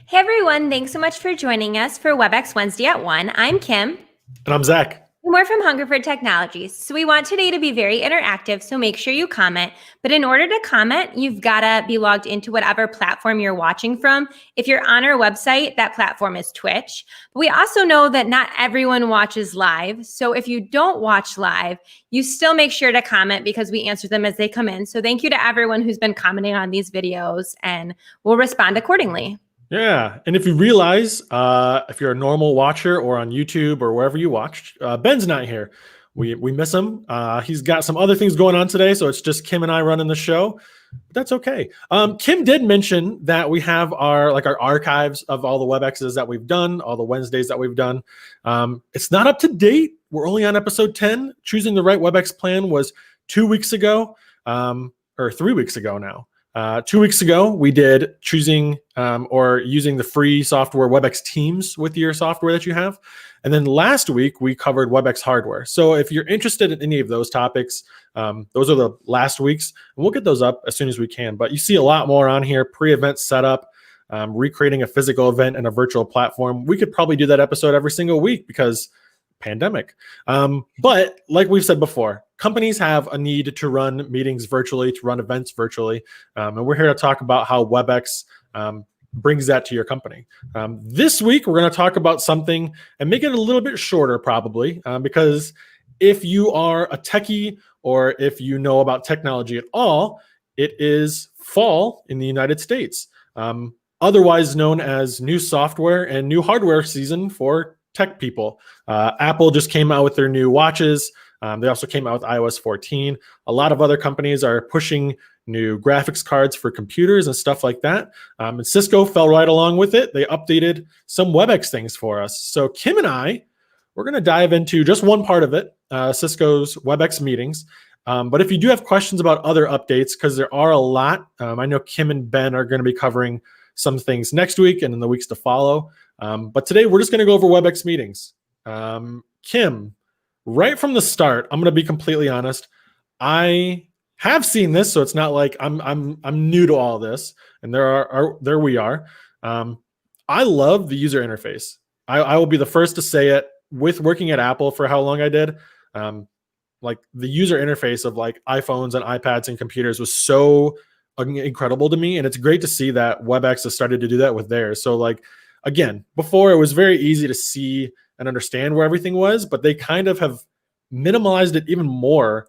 Hey everyone, thanks so much for joining us for Webex Wednesday at 1. I'm Kim. And I'm Zach. And we're from Hungerford Technologies. So we want today to be very interactive, so make sure you comment. But in order to comment, you've got to be logged into whatever platform you're watching from. If you're on our website, that platform is Twitch. But we also know that not everyone watches live. So if you don't watch live, you still make sure to comment because we answer them as they come in. So thank you to everyone who's been commenting on these videos, and we'll respond accordingly. Yeah, and if you realize, if you're a normal watcher or on YouTube or wherever you watched, Ben's not here. We miss him. He's got some other things going on today, so it's just Kim and I running the show. But that's okay. Kim did mention that we have our archives of all the WebExes that we've done, all the Wednesdays that we've done. It's not up to date. We're only on episode 10. Choosing the right WebEx plan was 2 weeks ago, or 3 weeks ago now. 2 weeks ago, we did choosing or using the free software Webex Teams with your software that you have. And then last week, we covered Webex hardware. So if you're interested in any of those topics, those are the last weeks. And we'll get those up as soon as we can. But you see a lot more on here, pre-event setup, recreating a physical event and a virtual platform. We could probably do that episode every single week because pandemic. But like we've said before, companies have a need to run meetings virtually, to run events virtually. And we're here to talk about how Webex brings that to your company. This week, we're going to talk about something and make it a little bit shorter probably, because if you are a techie or if you know about technology at all, it is fall in the United States, otherwise known as new software and new hardware season for tech people. Apple just came out with their new watches. They also came out with iOS 14. A lot of other companies are pushing new graphics cards for computers and stuff like that. And Cisco fell right along with it. They updated some WebEx things for us. So Kim and I, we're going to dive into just one part of it, Cisco's WebEx meetings. But if you do have questions about other updates, because there are a lot, I know Kim and Ben are going to be covering some things next week and in the weeks to follow. But today we're just going to go over WebEx meetings. Kim, right from the start, I'm going to be completely honest. I have seen this, so it's not like I'm new to all this. And there we are. I love the user interface. I will be the first to say it. With working at Apple for how long I did, like the user interface of like iPhones and iPads and computers was so incredible to me, and it's great to see that WebEx has started to do that with theirs. So like, again, before it was very easy to see and understand where everything was, but they kind of have minimalized it even more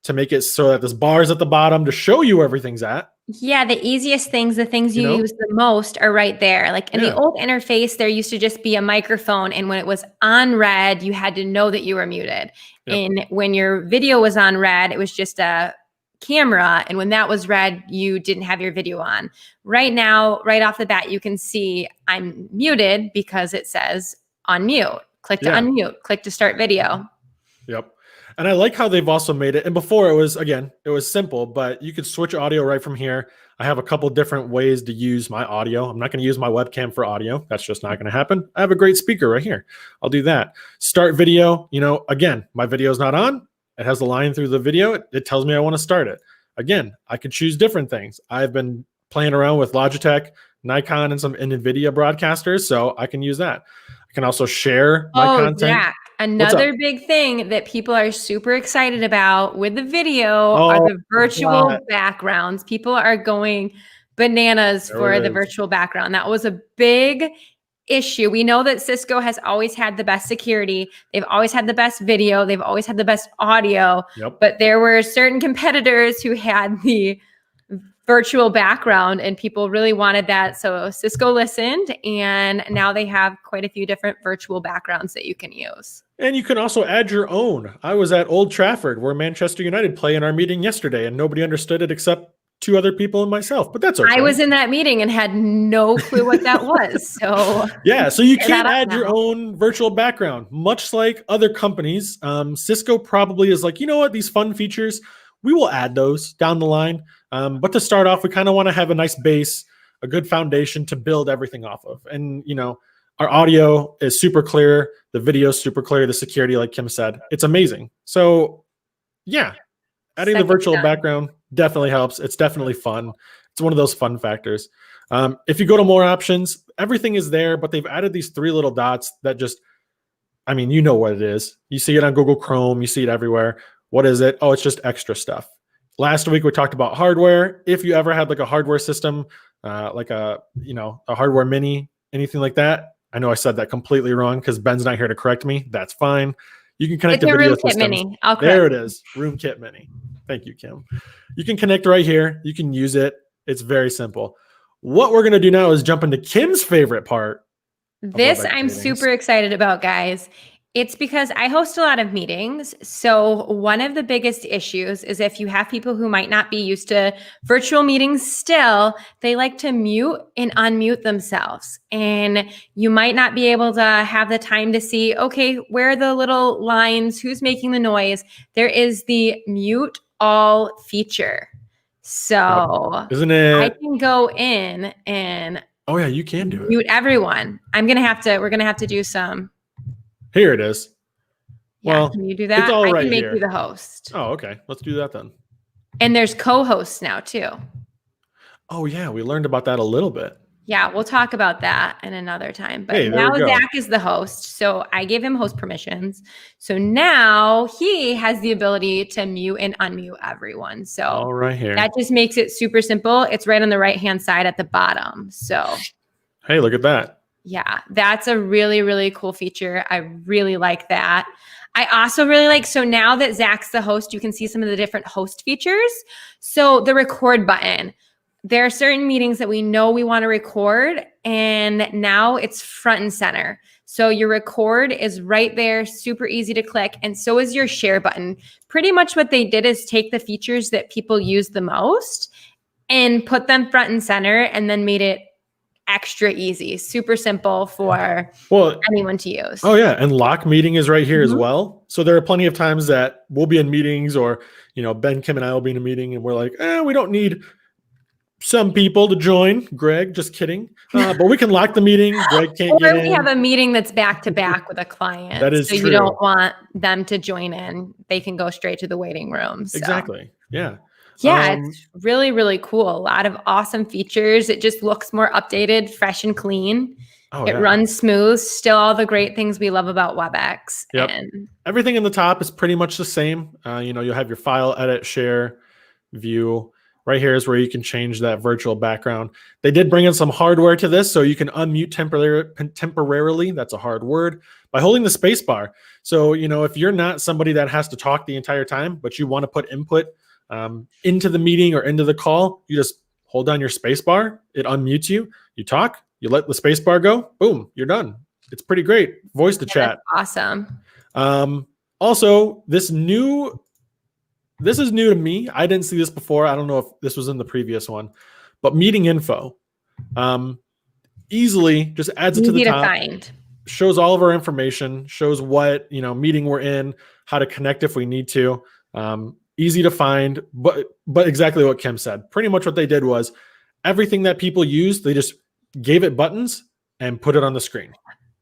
to make it so that there's bars at the bottom to show you where everything's at. Yeah, the easiest things, the things you use the most are right there. Like in the old interface, there used to just be a microphone, and when it was on red, you had to know that you were muted. Yep. And when your video was on red, it was just a camera, and when that was red, you didn't have your video on. Right now, right off the bat, you can see I'm muted because it says unmute. Click to unmute, click to start video. Yep. And I like how they've also made it. And before it was simple, but you could switch audio right from here. I have a couple different ways to use my audio. I'm not going to use my webcam for audio. That's just not going to happen. I have a great speaker right here. I'll do that. Start video. Again, my video is not on. It has a line through the video. It tells me I want to start it. Again, I could choose different things. I've been playing around with Logitech, Nikon, and some NVIDIA broadcasters, so I can use that. I can also share my content. Jack, another big thing that people are super excited about with the video are the virtual backgrounds. People are going bananas for the virtual background. That was a big issue. We know that Cisco has always had the best security. They've always had the best video. They've always had the best audio. Yep. But there were certain competitors who had the virtual background, and people really wanted that. So Cisco listened, and now they have quite a few different virtual backgrounds that you can use. And you can also add your own. I was at Old Trafford where Manchester United play in our meeting yesterday, and nobody understood it except 2 other people and myself, but that's okay. I was in that meeting and had no clue what that was. So yeah, so you can add your own virtual background, much like other companies. Cisco probably is like, you know what, these fun features, we will add those down the line. But to start off, we kind of want to have a nice base, a good foundation to build everything off of. And, our audio is super clear. The video is super clear. The security, like Kim said, it's amazing. So yeah, adding the virtual background definitely helps. It's definitely fun. It's one of those fun factors. If you go to more options, everything is there, but they've added these 3 little dots that just, I mean, you know what it is. You see it on Google Chrome, you see it everywhere. What is it? Oh, it's just extra stuff. Last week we talked about hardware. If you ever had like a hardware system, like a hardware mini, anything like that. I know I said that completely wrong because Ben's not here to correct me. That's fine. You can connect It's to a video room kit systems. mini. I'll correct. There it is. Room kit mini. Thank you, Kim. You can connect right here. You can use it. It's very simple. What we're going to do now is jump into Kim's favorite part. This I'm super excited about, guys. It's because I host a lot of meetings. So one of the biggest issues is if you have people who might not be used to virtual meetings still, they like to mute and unmute themselves. And you might not be able to have the time to see, okay, where are the little lines? Who's making the noise? There is the mute all feature. So isn't it? I can go in and oh yeah, you can do it. Mute everyone. We're gonna have to do some. Here it is. Yeah, well, can you do that? It's all right I can make here. you the host. Oh, okay. Let's do that then. And there's co-hosts now too. Oh yeah, we learned about that a little bit. Yeah, we'll talk about that in another time. But hey, now Zach is the host. So I gave him host permissions. So now he has the ability to mute and unmute everyone. So all right here. That just makes it super simple. It's right on the right-hand side at the bottom. So hey, look at that. Yeah, that's a really, really cool feature. I really like that. I also really like, so now that Zach's the host, you can see some of the different host features. So the record button. There are certain meetings that we know we want to record, and now it's front and center. So your record is right there, super easy to click, and so is your share button. Pretty much what they did is take the features that people use the most and put them front and center, and then made it extra easy, super simple for anyone to use. Oh yeah, and lock meeting is right here as well. So there are plenty of times that we'll be in meetings, or Ben, Kim, and I will be in a meeting, and we're like, we don't need some people to join. Greg, just kidding. But we can lock the meeting. Greg can't get in. Or we have a meeting that's back to back with a client. That is so true. You don't want them to join in. They can go straight to the waiting room. So. Exactly. Yeah. Yeah, it's really, really cool. A lot of awesome features. It just looks more updated, fresh and clean. It runs smooth. Still all the great things we love about Webex. Yep. And everything in the top is pretty much the same. You'll have your file, edit, share, view. Right here is where you can change that virtual background. They did bring in some hardware to this, so you can unmute temporarily. That's a hard word, by holding the space bar. So, if you're not somebody that has to talk the entire time, but you want to put input into the meeting or into the call, you just hold down your space bar. It unmutes you. You talk. You let the space bar go. Boom, you're done. It's pretty great. Voice to chat. Awesome. Also, this is new to me. I didn't see this before. I don't know if this was in the previous one, but meeting info. Easily just adds it to the top. Easy to find. Shows all of our information. Shows what meeting we're in. How to connect if we need to. Easy to find, but exactly what Kim said. Pretty much what they did was everything that people use, they just gave it buttons and put it on the screen.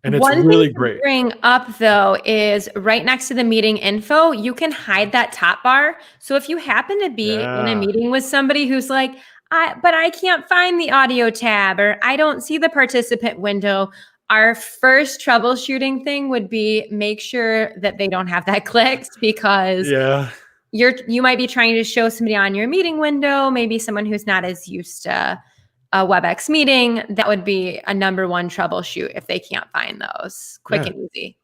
And it's really great. One thing to bring up though is right next to the meeting info, you can hide that top bar. So if you happen to be in a meeting with somebody who's like, but I can't find the audio tab, or I don't see the participant window, our first troubleshooting thing would be make sure that they don't have that clicked, because you might be trying to show somebody on your meeting window, maybe someone who's not as used to a Webex meeting. That would be a number one troubleshoot if they can't find those. Quick and easy.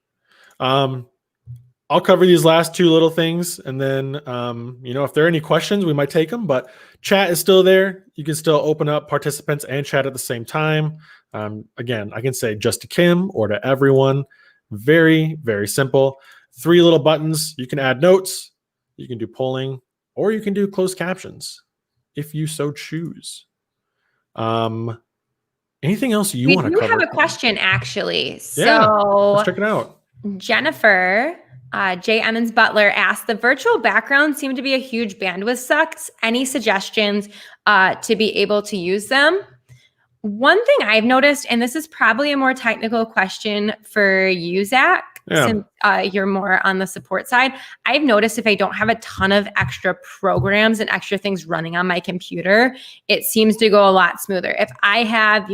I'll cover these last two little things, and then if there are any questions, we might take them, but chat is still there. You can still open up participants and chat at the same time. Again, I can say just to Kim or to everyone. Very, very simple. 3 little buttons. You can add notes, you can do polling, or you can do closed captions if you so choose. Anything else you want to cover? We do have a question, actually. Yeah, so let's check it out. Jennifer J. Emmons Butler asked, the virtual backgrounds seem to be a huge bandwidth sucks. Any suggestions to be able to use them? One thing I've noticed, and this is probably a more technical question for you, Zach, since you're more on the support side. I've noticed if I don't have a ton of extra programs and extra things running on my computer, it seems to go a lot smoother. If I have,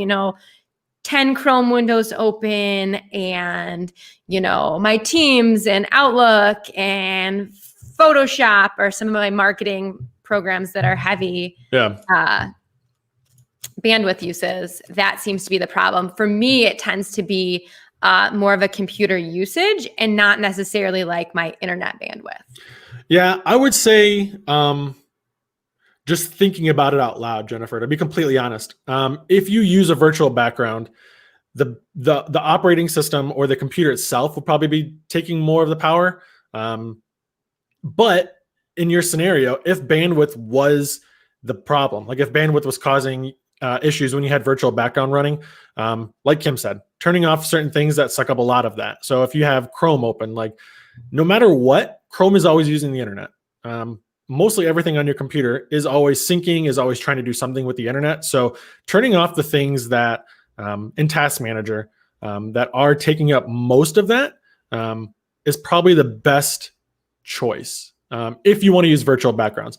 10 Chrome windows open and, my Teams and Outlook and Photoshop or some of my marketing programs that are heavy bandwidth uses, that seems to be the problem. For me, it tends to be more of a computer usage and not necessarily like my internet bandwidth. Yeah, I would say just thinking about it out loud, Jennifer, to be completely honest, if you use a virtual background, the operating system or the computer itself will probably be taking more of the power. But in your scenario, if bandwidth was the problem, like if bandwidth was causing issues when you had virtual background running, like Kim said, turning off certain things that suck up a lot of that. So if you have Chrome open, like no matter what, Chrome is always using the internet. Mostly everything on your computer is always syncing, is always trying to do something with the internet. So turning off the things that in Task Manager that are taking up most of that is probably the best choice if you want to use virtual backgrounds.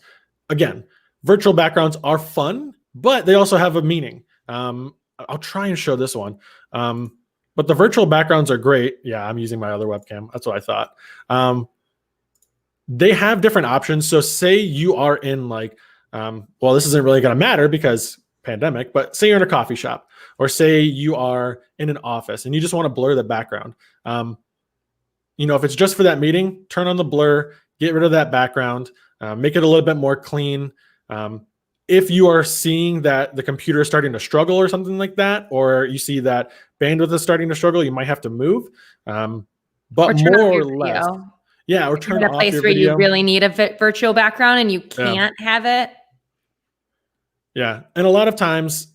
Again, virtual backgrounds are fun, but they also have a meaning. I'll try and show this one. But the virtual backgrounds are great. Yeah, I'm using my other webcam. That's what I thought. They have different options. So say you are in like, well, this isn't really going to matter because pandemic, but say you're in a coffee shop or say you are in an office and you just want to blur the background. If it's just for that meeting, turn on the blur, get rid of that background, make it a little bit more clean. If you are seeing that the computer is starting to struggle or something like that, or you see that bandwidth is starting to struggle, you might have to move. But more or less, or turn off your video. A place where you really need a virtual background and you can't have it. Yeah, and a lot of times,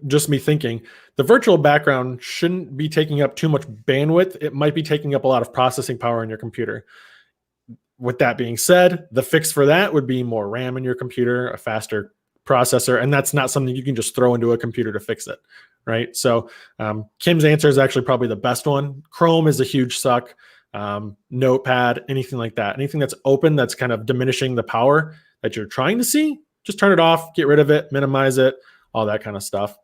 just me thinking, the virtual background shouldn't be taking up too much bandwidth. It might be taking up a lot of processing power in your computer. With that being said, the fix for that would be more RAM in your computer, a faster processor, and that's not something you can just throw into a computer to fix it, right? So Kim's answer is actually probably the best one. Chrome is a huge suck. Notepad, anything like that. Anything that's open that's kind of diminishing the power that you're trying to see, just turn it off, get rid of it, minimize it, all that kind of stuff.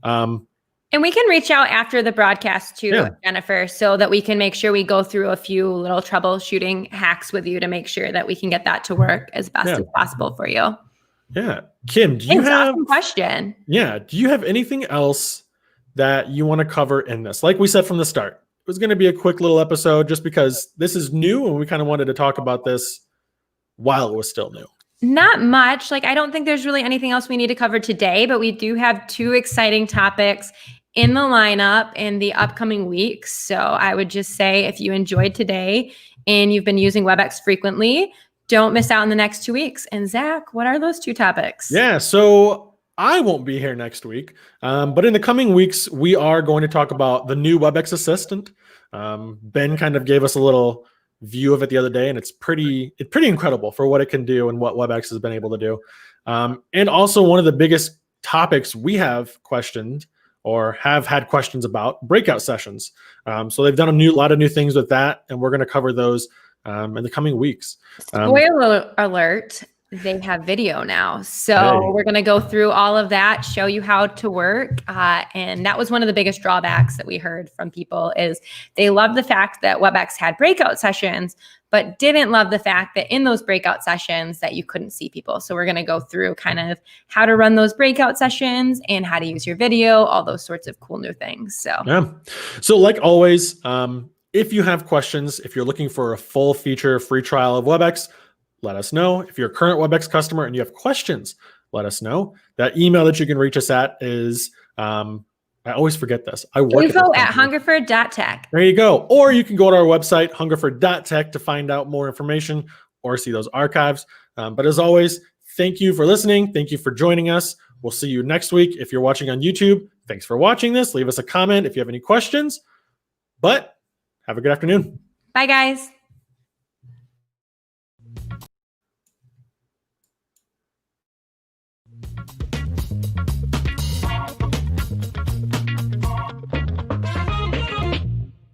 And we can reach out after the broadcast too, Jennifer, so that we can make sure we go through a few little troubleshooting hacks with you to make sure that we can get that to work as best as possible for you. Yeah. Kim, do you have awesome question? Yeah. Do you have anything else that you want to cover in this? Like we said from the start, it was going to be a quick little episode just because this is new and we kind of wanted to talk about this while it was still new. Not much. I don't think there's really anything else we need to cover today, but we do have 2 exciting topics in the lineup in the upcoming weeks. So I would just say if you enjoyed today and you've been using Webex frequently, don't miss out in the next 2 weeks. And Zach, what are those 2 topics? Yeah, so I won't be here next week, but in the coming weeks, we are going to talk about the new Webex Assistant. Ben kind of gave us a little view of it the other day, and it's pretty incredible for what it can do and what Webex has been able to do. And also one of the biggest topics we have questioned or have had questions about, breakout sessions. So they've done a lot of new things with that, and we're going to cover those in the coming weeks. Spoiler alert, they have video now. So we're going to go through all of that, show you how to work. And that was one of the biggest drawbacks that we heard from people is they loved the fact that Webex had breakout sessions, but didn't love the fact that in those breakout sessions that you couldn't see people. So we're going to go through kind of how to run those breakout sessions and how to use your video, all those sorts of cool new things. So like always, if you have questions, if you're looking for a full feature free trial of Webex, let us know. If you're a current Webex customer and you have questions, let us know. That email that you can reach us at is, I always forget this. info@hungerford.tech. There you go. Or you can go to our website, hungerford.tech, to find out more information or see those archives. But as always, thank you for listening. Thank you for joining us. We'll see you next week. If you're watching on YouTube, thanks for watching this. Leave us a comment if you have any questions. But have a good afternoon. Bye, guys.